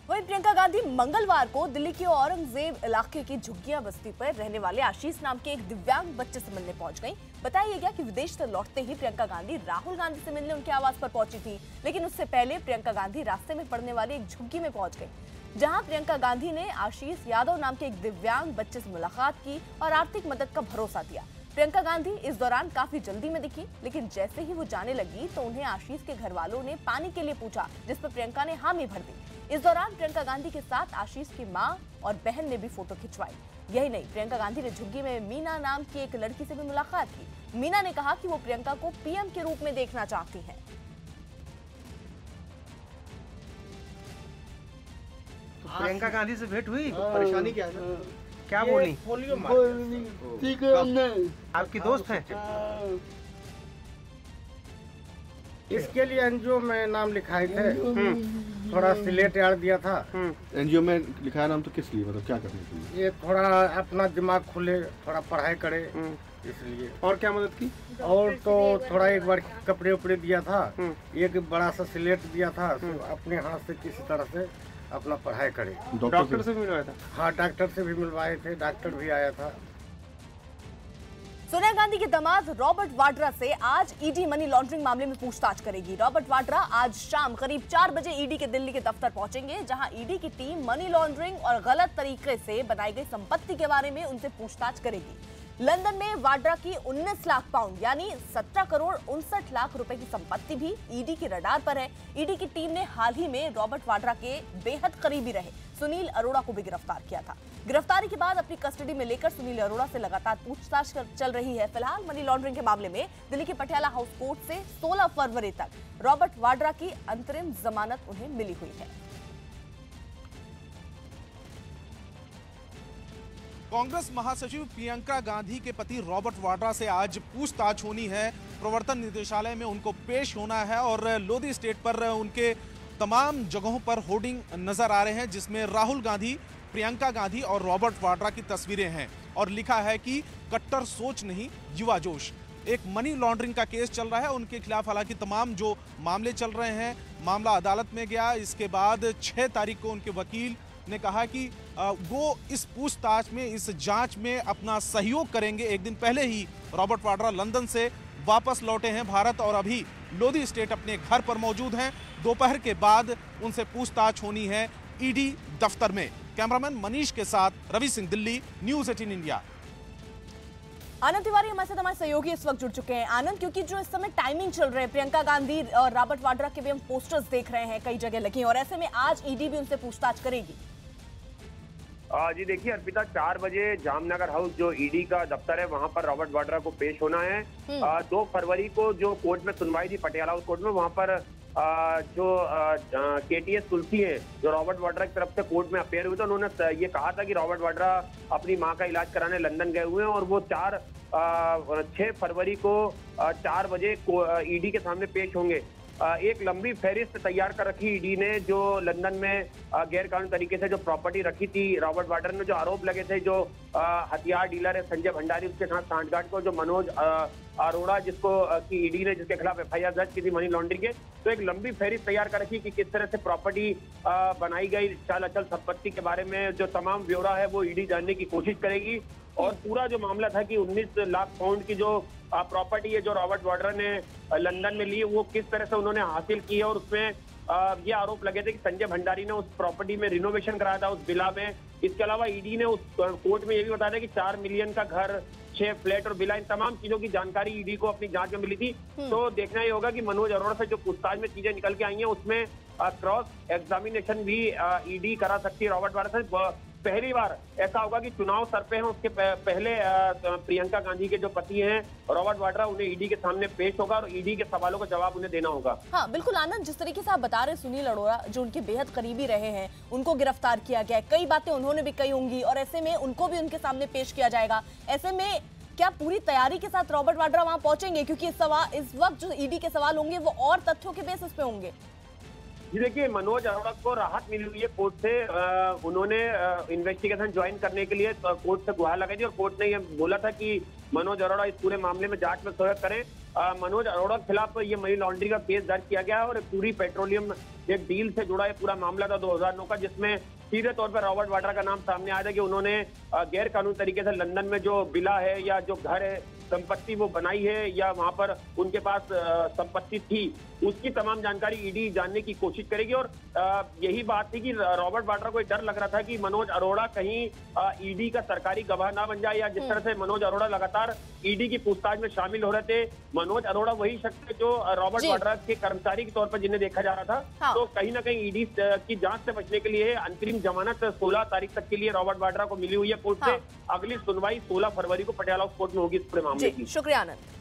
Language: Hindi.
वहीं प्रियंका गांधी मंगलवार को दिल्ली के औरंगजेब इलाके की झुग्गियां बस्ती पर रहने वाले आशीष नाम के एक दिव्यांग बच्चे से मिलने पहुंच गईं। बताया गया कि विदेश से लौटते ही प्रियंका गांधी राहुल गांधी से मिलने उनके आवास पर पहुंची थी, लेकिन उससे पहले प्रियंका गांधी रास्ते में पड़ने वाली एक झुग्गी में पहुंच गई, जहां प्रियंका गांधी ने आशीष यादव नाम के एक दिव्यांग बच्चे से मुलाकात की और आर्थिक मदद का भरोसा दिया। प्रियंका गांधी इस दौरान काफी जल्दी में दिखी, लेकिन जैसे ही वो जाने लगी तो उन्हें आशीष के घर वालों ने पानी के लिए पूछा, जिस पर प्रियंका ने हामी भर दी। इस दौरान प्रियंका गांधी के साथ आशीष की मां और बहन ने भी फोटो खिंचवाई। यही नहीं, प्रियंका गांधी ने झुग्गी में मीना नाम की एक लड़की से भी मुलाकात की। मीना ने कहा कि वो प्रियंका को पीएम के रूप में देखना चाहती है। तो प्रियंका गांधी से भेंट हुई? परेशानी क्या है? क्या बोली? ठीक है, आपकी दोस्त है? इसके लिए एनजीओ में नाम लिखाए थे, थोड़ा सिलेट यार दिया था। एनजीओ में लिखाया नाम तो किस लिए, मतलब क्या करने के लिए? ये थोड़ा अपना दिमाग खुले, थोड़ा पढ़ाई करे इसलिए। और क्या मदद की? और तो थोड़ा एक बार कपड़े उपड़े दिया था, एक बड़ा सा सिलेट दिया था, अपने हाथ से किसी तरह से अपना पढ़ाई करे। डॉक्टर से भी मिलवाया था? हाँ, डॉक्टर से भी मिलवाए थे, डॉक्टर भी आया था। सोनिया गांधी के दामाद रॉबर्ट वाड्रा से आज ईडी मनी लॉन्ड्रिंग मामले में पूछताछ करेगी। रॉबर्ट वाड्रा आज शाम करीब 4 बजे ईडी के दिल्ली के दफ्तर पहुंचेंगे, जहां ईडी की टीम मनी लॉन्ड्रिंग और गलत तरीके से बनाई गई संपत्ति के बारे में उनसे पूछताछ करेगी। लंदन में वाड्रा की 19 लाख पाउंड यानी 17 करोड़ 59 लाख रुपए की संपत्ति भी ईडी की रडार पर है। ईडी की टीम ने हाल ही में रॉबर्ट वाड्रा के बेहद करीबी रहे सुनील अरोड़ा को भी गिरफ्तार किया था। गिरफ्तारी के बाद अपनी कस्टडी में लेकर सुनील अरोड़ा से लगातार पूछताछ चल रही है। फिलहाल मनी लॉन्ड्रिंग के मामले में दिल्ली के पटियाला हाउस कोर्ट से 16 फरवरी तक रॉबर्ट वाड्रा की अंतरिम जमानत उन्हें मिली हुई है। कांग्रेस महासचिव प्रियंका गांधी के पति रॉबर्ट वाड्रा से आज पूछताछ होनी है। प्रवर्तन निदेशालय में उनको पेश होना है और लोधी स्टेट पर उनके तमाम जगहों पर होर्डिंग नजर आ रहे हैं, जिसमें राहुल गांधी, प्रियंका गांधी और रॉबर्ट वाड्रा की तस्वीरें हैं और लिखा है कि कट्टर सोच नहीं, युवा जोश। एक मनी लॉन्ड्रिंग का केस चल रहा है उनके खिलाफ। हालांकि तमाम जो मामले चल रहे हैं, मामला अदालत में गया, इसके बाद 6 तारीख को उनके वकील ने कहा कि वो इस पूछताछ में, इस जांच में अपना सहयोग करेंगे। एक दिन पहले ही रॉबर्ट वाड्रा लंदन से वापस लौटे हैं भारत और अभी लोधी स्टेट अपने घर पर मौजूद हैं। दोपहर के बाद उनसे पूछताछ होनी है ईडी दफ्तर में। कैमरामैन मनीष के साथ रवि सिंह, दिल्ली, न्यूज़ 18 इंडिया। आनंद तिवारी हमारे साथ, हमारे सहयोगी इस वक्त जुड़ चुके हैं। आनंद, क्योंकि जो इस समय टाइमिंग चल रहे हैं, प्रियंका गांधी और रॉबर्ट वाड्रा के भी हम पोस्टर्स देख रहे हैं, कई जगह लगे, और ऐसे में आज ईडी भी उनसे पूछताछ करेगी। जी देखिए अर्पिता, 4 बजे जामनगर हाउस जो ईडी का दफ्तर है वहां पर रॉबर्ट वाड्रा को पेश होना है। 2 फरवरी को जो कोर्ट में सुनवाई थी पटियाला हाउस कोर्ट में, वहां पर जो केटीएस तुलसी है जो रॉबर्ट वाड्रा की तरफ से कोर्ट में अपेयर हुए थे, उन्होंने ये कहा था कि रॉबर्ट वाड्रा अपनी मां का इलाज कराने लंदन गए हुए हैं और वो 6 फरवरी को 4 बजे ईडी के सामने पेश होंगे। एक लंबी फहरिस्त तैयार कर रखी ईडी ने, जो लंदन में गैर कानूनी तरीके से जो प्रॉपर्टी रखी थी रॉबर्ट वाड्रा ने, जो आरोप लगे थे, जो हथियार डीलर है संजय भंडारी, उसके साथ सांठगांठ को जो मनोज अरोड़ा जिसको की ईडी ने जिसके खिलाफ एफआईआर दर्ज की थी मनी लॉन्ड्रिंग के, तो एक लंबी फहरिस्त तैयार कर रखी कि किस तरह से प्रॉपर्टी बनाई गई, चाल अचल संपत्ति के बारे में जो तमाम ब्यौरा है वो ईडी जानने की कोशिश करेगी। और पूरा जो मामला था कि 19 लाख पाउंड की जो प्रॉपर्टी है जो रॉबर्ट वाड्रा ने लंदन में ली, वो किस तरह से उन्होंने हासिल की है, और उसमें ये आरोप लगे थे कि संजय भंडारी ने उस प्रॉपर्टी में रिनोवेशन कराया था उस विला में। इसके अलावा ईडी ने उस कोर्ट में ये भी बताया था कि 4 मिलियन का घर, 6 फ्लैट और विला, इन तमाम चीजों की जानकारी ईडी को अपनी जांच में मिली थी। तो देखना ये होगा कि मनोज अरोड़ा से जो पूछताछ में चीजें निकल के आई हैं उसमें क्रॉस एग्जामिनेशन भी ईडी करा सकती है रॉबर्ट वाड्रा से। पहली बार ऐसा होगा कि चुनाव सर पे हैं, उसके पहले प्रियंका गांधी के जो पति हैं रॉबर्ट वाड्रा, उन्हें ईडी के सामने पेश होगा और ईडी के सवालों का जवाब उन्हें देना होगा। हाँ बिल्कुल आनंद, जिस तरीके से आप बता रहे हैं, सुनील अरोड़ा जो उनके बेहद करीबी रहे हैं, उनको गिरफ्तार किया गया है, कई बातें उन्होंने भी कही होंगी और ऐसे में उनको भी उनके सामने पेश किया जाएगा। ऐसे में क्या पूरी तैयारी के साथ रॉबर्ट वाड्रा वहां पहुंचेंगे? क्योंकि इस वक्त जो ईडी के सवाल होंगे वो और तथ्यों के बेसिस पे होंगे। जी देखिए, मनोज अरोड़ा को राहत मिली हुई है कोर्ट से। उन्होंने इन्वेस्टिगेशन ज्वाइन करने के लिए कोर्ट से गुहार लगाई थी और कोर्ट ने ये बोला था कि मनोज अरोड़ा इस पूरे मामले में जांच में सहयोग करें। मनोज अरोड़ा के खिलाफ ये मनी लॉन्ड्रिंग का केस दर्ज किया गया है और पूरी पेट्रोलियम एक डील से जुड़ा ये पूरा मामला था 2009 का, जिसमें सीधे तौर पर रॉबर्ट वाड्रा का नाम सामने आया था कि उन्होंने गैर कानूनी तरीके से लंदन में जो विला है या जो घर है, संपत्ति वो बनाई है या वहां पर उनके पास संपत्ति थी, उसकी तमाम जानकारी ईडी जानने की कोशिश करेगी। और यही बात थी कि रॉबर्ट वाड्रा को डर लग रहा था कि मनोज अरोड़ा कहीं ईडी का सरकारी गवाह ना बन जाए, या जिस तरह से मनोज अरोड़ा लगातार ईडी की पूछताछ में शामिल हो रहे थे। मनोज अरोड़ा वही शख्स है जो रॉबर्ट वाड्रा के कर्मचारी के तौर पर जिन्हें देखा जा रहा था। हाँ। तो कहीं ना कहीं ईडी की जांच से बचने के लिए अंतरिम जमानत 16 तारीख तक के लिए रॉबर्ट वाड्रा को मिली हुई है कोर्ट से। अगली सुनवाई 16 फरवरी को पटियाला कोर्ट में होगी इस पूरे मामले की। शुक्रिया आनंद।